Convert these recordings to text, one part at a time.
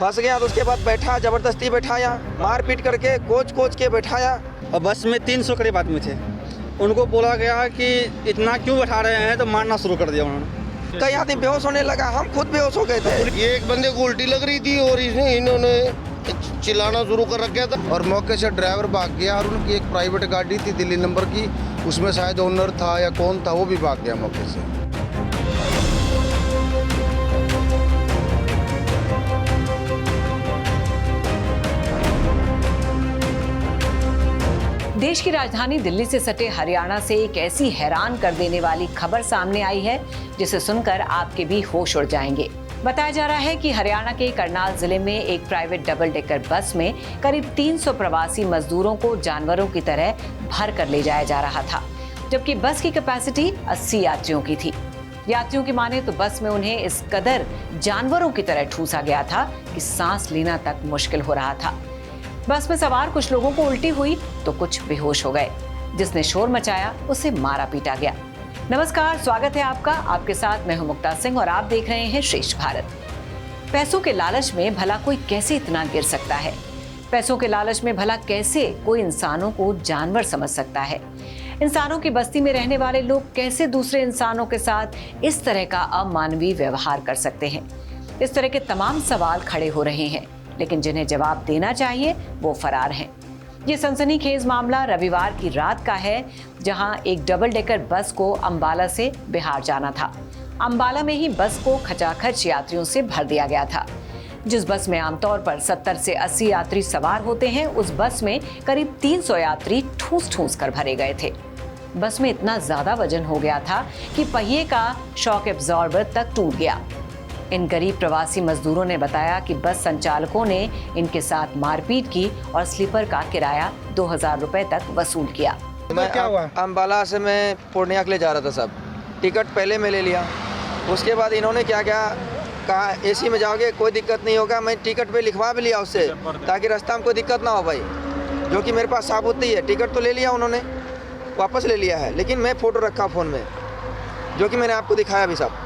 फंस गया तो उसके बाद बैठा, ज़बरदस्ती बैठाया, मारपीट करके कोच के बैठाया। और बस में 300 करीब आदमी थे। उनको बोला गया कि इतना क्यों बैठा रहे हैं, तो मारना शुरू कर दिया उन्होंने। कई आदमी बेहोश होने लगा, हम खुद बेहोश हो गए थे। ये एक बंदे को उल्टी लग रही थी और इन्होंने चिल्लाना शुरू कर रखा था और मौके से ड्राइवर भाग गया और उनकी एक प्राइवेट गाड़ी थी दिल्ली नंबर की, उसमें शायद ओनर था या कौन था, वो भी भाग गया मौके से। देश की राजधानी दिल्ली से सटे हरियाणा से एक ऐसी हैरान कर देने वाली खबर सामने आई है जिसे सुनकर आपके भी होश उड़ जाएंगे। बताया जा रहा है कि हरियाणा के करनाल जिले में एक प्राइवेट डबल डेकर बस में करीब 300 प्रवासी मजदूरों को जानवरों की तरह भर कर ले जाया जा रहा था, जबकि बस की कैपेसिटी 80 यात्रियों की थी। यात्रियों की माने तो बस में उन्हें इस कदर जानवरों की तरह ठूसा गया था कि सांस लेना तक मुश्किल हो रहा था। बस में सवार कुछ लोगों को उल्टी हुई तो कुछ बेहोश हो गए। जिसने शोर मचाया उसे मारा पीटा गया। नमस्कार, स्वागत है आपका। आपके साथ मैं हूं मुक्ता सिंह और आप देख रहे हैं श्रेष्ठ भारत। पैसों के लालच में भला कोई कैसे इतना गिर सकता है? पैसों के लालच में भला कैसे कोई इंसानों को जानवर समझ सकता है? इंसानों की बस्ती में रहने वाले लोग कैसे दूसरे इंसानों के साथ इस तरह का अमानवीय व्यवहार कर सकते हैं? इस तरह के तमाम सवाल खड़े हो रहे हैं, लेकिन जिन्हें जवाब देना चाहिए वो फरार हैं। ये सनसनीखेज मामला रविवार की रात का है, जहां एक डबल डेकर बस को अंबाला से बिहार जाना था। अंबाला में ही बस को खचाखच यात्रियों से भर दिया गया था। जिस बस में आमतौर पर 70 से 80 यात्री सवार होते हैं, उस बस में करीब 300 यात्री ठूस कर भरे गए थे। बस में इतना ज्यादा वजन हो गया था कि पहिए का शॉक एब्जॉर्बर तक टूट गया। इन गरीब प्रवासी मजदूरों ने बताया कि बस संचालकों ने इनके साथ मारपीट की और स्लीपर का किराया 2000 रुपए तक वसूल किया। क्या हुआ? अंबाला से मैं पूर्णिया के लिए जा रहा था साहब। टिकट पहले मैं ले लिया, उसके बाद इन्होंने क्या कहा, एसी में जाओगे कोई दिक्कत नहीं होगा। मैं टिकट पे लिखवा भी लिया उससे, ताकि रास्ता में कोई दिक्कत ना हो भाई, जो कि मेरे पास साबुत ही है। टिकट तो ले लिया उन्होंने, वापस ले लिया है, लेकिन मैं फ़ोटो रखा फ़ोन में, जो कि मैंने आपको दिखाया भी साहब।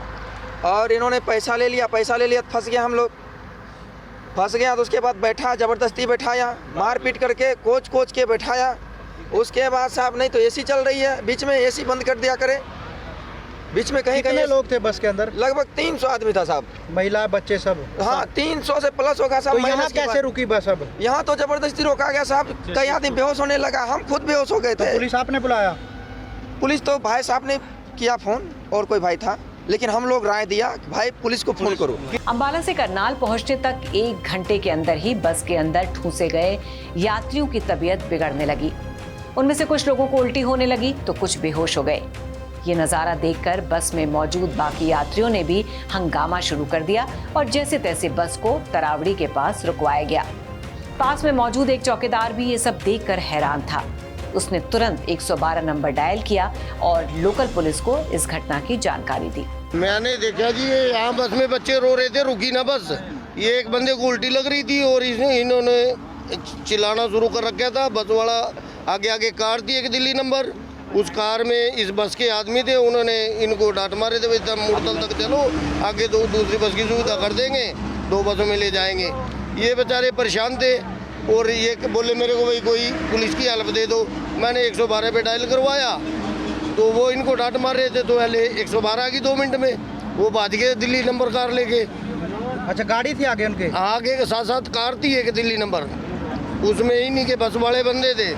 और इन्होंने पैसा ले लिया तो फंस गया। हम लोग फंस गया तो उसके बाद बैठा, ज़बरदस्ती बैठाया, मारपीट करके कोच के बैठाया। उसके बाद साहब नहीं तो एसी चल रही है, बीच में एसी बंद कर दिया करे। बीच में कहीं लोग थे बस के अंदर? लगभग 300 आदमी था साहब, महिला बच्चे सब? हाँ, 300 से प्लस होगा साहब। तो यहाँ कैसे रुकी बस? अब यहाँ तो जबरदस्ती रोका गया साहब। कई आदमी बेहोश होने लगा, हम खुद बेहोश हो गए थे। पुलिस आपने बुलाया? पुलिस तो भाई साहब ने किया फ़ोन, और कोई भाई था, लेकिन हम लोग राय दिया कि भाई पुलिस को फ़ोन करो। अंबाला से करनाल पहुंचने तक 1 घंटे के अंदर ही बस के अंदर ठूसे गए यात्रियों की तबीयत बिगड़ने लगी। उनमें से कुछ लोगों को उल्टी होने लगी तो कुछ बेहोश हो गए। ये नज़ारा देखकर बस में मौजूद बाकी यात्रियों ने भी हंगामा शुरू कर दिया और जैसे तैसे बस को तरावड़ी के पास रुकवाया गया। पास में मौजूद एक चौकीदार भी ये सब देखकर हैरान था। उसने तुरंत 112 नंबर डायल किया और लोकल पुलिस को इस घटना की जानकारी दी। मैंने देखा जी, ये यहाँ बस में बच्चे रो रहे थे, रुकी ना बस। ये एक बंदे को उल्टी लग रही थी और इन्होंने चिल्लाना शुरू कर रखा था। बस वाला आगे कार थी एक दिल्ली नंबर, उस कार में इस बस के आदमी थे, उन्होंने इनको डांट मारे थे, भाई मुड़तल तक चलो, आगे तो दूसरी बस की सुविधा कर देंगे, 2 बसों में ले जाएंगे। ये बेचारे परेशान थे और ये बोले मेरे को भाई कोई पुलिस की हेल्प दे दो। मैंने 112 पे डायल करवाया तो वो इनको डांट मार रहे थे, तो पहले 112 आ गई 2 मिनट में, वो भाग गए दिल्ली नंबर कार लेके। अच्छा, गाड़ी थी आगे उनके? आगे के साथ कार थी एक दिल्ली नंबर, उसमें ही नहीं के बस वाले बंदे थे,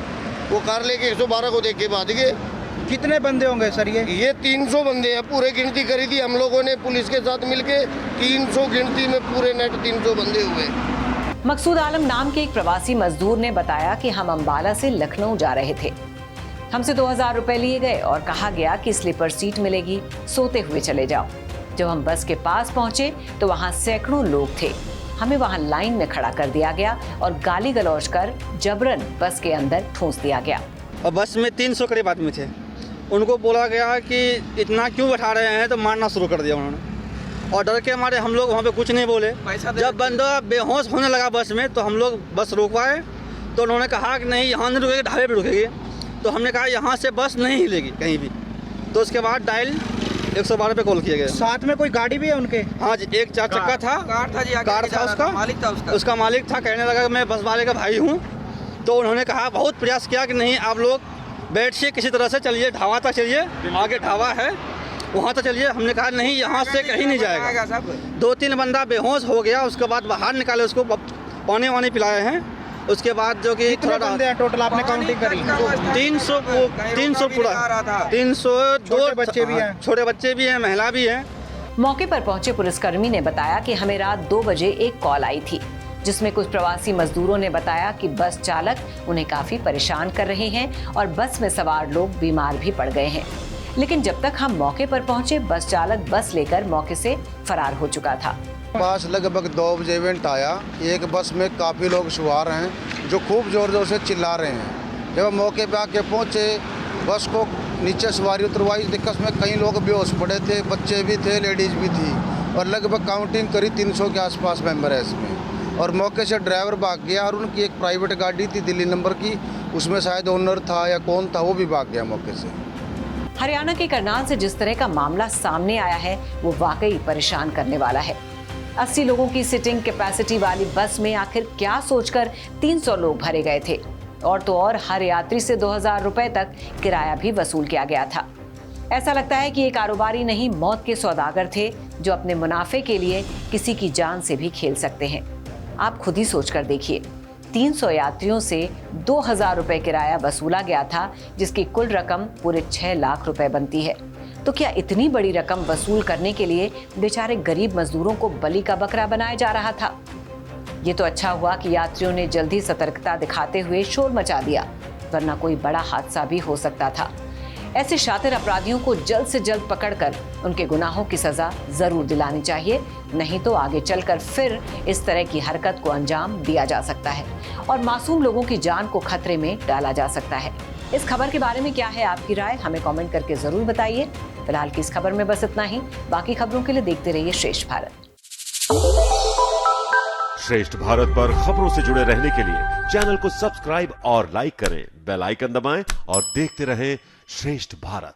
वो कार लेके 112 को देख के भाग गए। कितने बंदे होंगे सर? ये 300 बंदे हैं, पूरे गिनती करी थी हम लोगों ने पुलिस के साथ मिलके। 300 गिनती में पूरे नेट 300 बंदे हुए। मकसूद आलम नाम के एक प्रवासी मजदूर ने बताया कि हम अंबाला से लखनऊ जा रहे थे। हमसे 2000 रुपए लिए गए और कहा गया कि स्लीपर सीट मिलेगी, सोते हुए चले जाओ। जब हम बस के पास पहुंचे तो वहां सैकड़ों लोग थे। हमें वहां लाइन में खड़ा कर दिया गया और गाली गलौज कर जबरन बस के अंदर ठूस दिया गया। और बस में 300 करीब आदमी थे। उनको बोला गया कि इतना क्यों बैठा रहे हैं, तो मारना शुरू कर दिया उन्होंने। और डर के हमारे हम लोग वहाँ पे कुछ नहीं बोले। जब बंदा बेहोश होने लगा बस में तो हम लोग बस रोकवाए, तो उन्होंने कहा कि नहीं यहाँ नहीं रुकेगी, ढाबे पे रुकेगी। तो हमने कहा यहाँ से बस नहीं हिलेगी कहीं भी। तो उसके बाद डायल 112 पे कॉल किया गया। साथ में कोई गाड़ी भी है उनके? हाँ जी, एक 4 चक्का था, कार था जी, आगे कार लेके जा था रहा उसका, मालिक था उसका। उसका मालिक था। कहने लगा कि मैं बस वाले का भाई हूँ। तो उन्होंने कहा, बहुत प्रयास किया कि नहीं आप लोग बैठिए, किसी तरह से चलिए, ढाबा तक चलिए, आगे ढाबा है वहाँ तक चलिए। हमने कहा नहीं, यहाँ से कहीं नहीं जाएगा। 2-3 बंदा बेहोश हो गया, उसके बाद बाहर निकाले, उसको पानी वानी पिलाए हैं। उसके बाद जो कि कितने बंदे हैं टोटल, आपने काउंटिंग करी? 300 पूरा, 302 छोटे बच्चे भी हैं? छोटे बच्चे भी हैं, महिला भी हैं। मौके पर पहुंचे पुलिसकर्मी ने बताया कि हमें रात 2 बजे एक कॉल आई थी, जिसमें कुछ प्रवासी मजदूरों ने बताया कि बस चालक उन्हें काफी परेशान कर रहे हैं और बस में सवार लोग बीमार भी पड़ गए हैं। लेकिन जब तक हम मौके पर पहुंचे, बस चालक बस लेकर मौके से फरार हो चुका था। पास लगभग 2 बजे इवेंट आया। एक बस में काफ़ी लोग सवार हैं जो खूब ज़ोर ज़ोर से चिल्ला रहे हैं। जब हम मौके पे आके पहुँचे, बस को नीचे सवारी उतरवाई, दिक्कत में कई लोग बेहोश पड़े थे, बच्चे भी थे, लेडीज़ भी थी, और लगभग काउंटिंग करी 300 के आसपास मेंबर है इसमें। और मौके से ड्राइवर भाग गया और उनकी एक प्राइवेट गाड़ी थी दिल्ली नंबर की, उसमें शायद ओनर था या कौन था, वो भी भाग गया मौके से। हरियाणा के करनाल से जिस तरह का मामला सामने आया है, वो वाकई परेशान करने वाला है। 80 लोगों की सिटिंग कैपेसिटी वाली बस में आखिर क्या सोचकर 300 लोग भरे गए थे? और तो और हर यात्री से 2000 रुपए तक किराया भी वसूल किया गया था। ऐसा लगता है कि ये कारोबारी नहीं, मौत के सौदागर थे, जो अपने मुनाफे के लिए किसी की जान से भी खेल सकते हैं। आप खुद ही सोचकर देखिए, 300 यात्रियों से 2000 रुपए किराया वसूला गया था, जिसकी कुल रकम पूरे 6 लाख रुपए बनती है। तो क्या इतनी बड़ी रकम वसूल करने के लिए बेचारे गरीब मजदूरों को बलि का बकरा बनाया जा रहा था? ये तो अच्छा हुआ कि यात्रियों ने जल्दी सतर्कता दिखाते हुए शोर मचा दिया, वरना कोई बड़ा हादसा भी हो सकता था। ऐसे शातिर अपराधियों को जल्द से जल्द पकड़कर उनके गुनाहों की सजा जरूर दिलानी चाहिए, नहीं तो आगे चलकर फिर इस तरह की हरकत को अंजाम दिया जा सकता है और मासूम लोगों की जान को खतरे में डाला जा सकता है। इस खबर के बारे में क्या है आपकी राय, हमें कमेंट करके जरूर बताइए। फिलहाल की इस खबर में बस इतना ही। बाकी खबरों के लिए देखते रहिए श्रेष्ठ भारत। श्रेष्ठ भारत पर खबरों से जुड़े रहने के लिए चैनल को सब्सक्राइब और लाइक करें, बेल आइकन दबाएं और देखते रहें श्रेष्ठ भारत।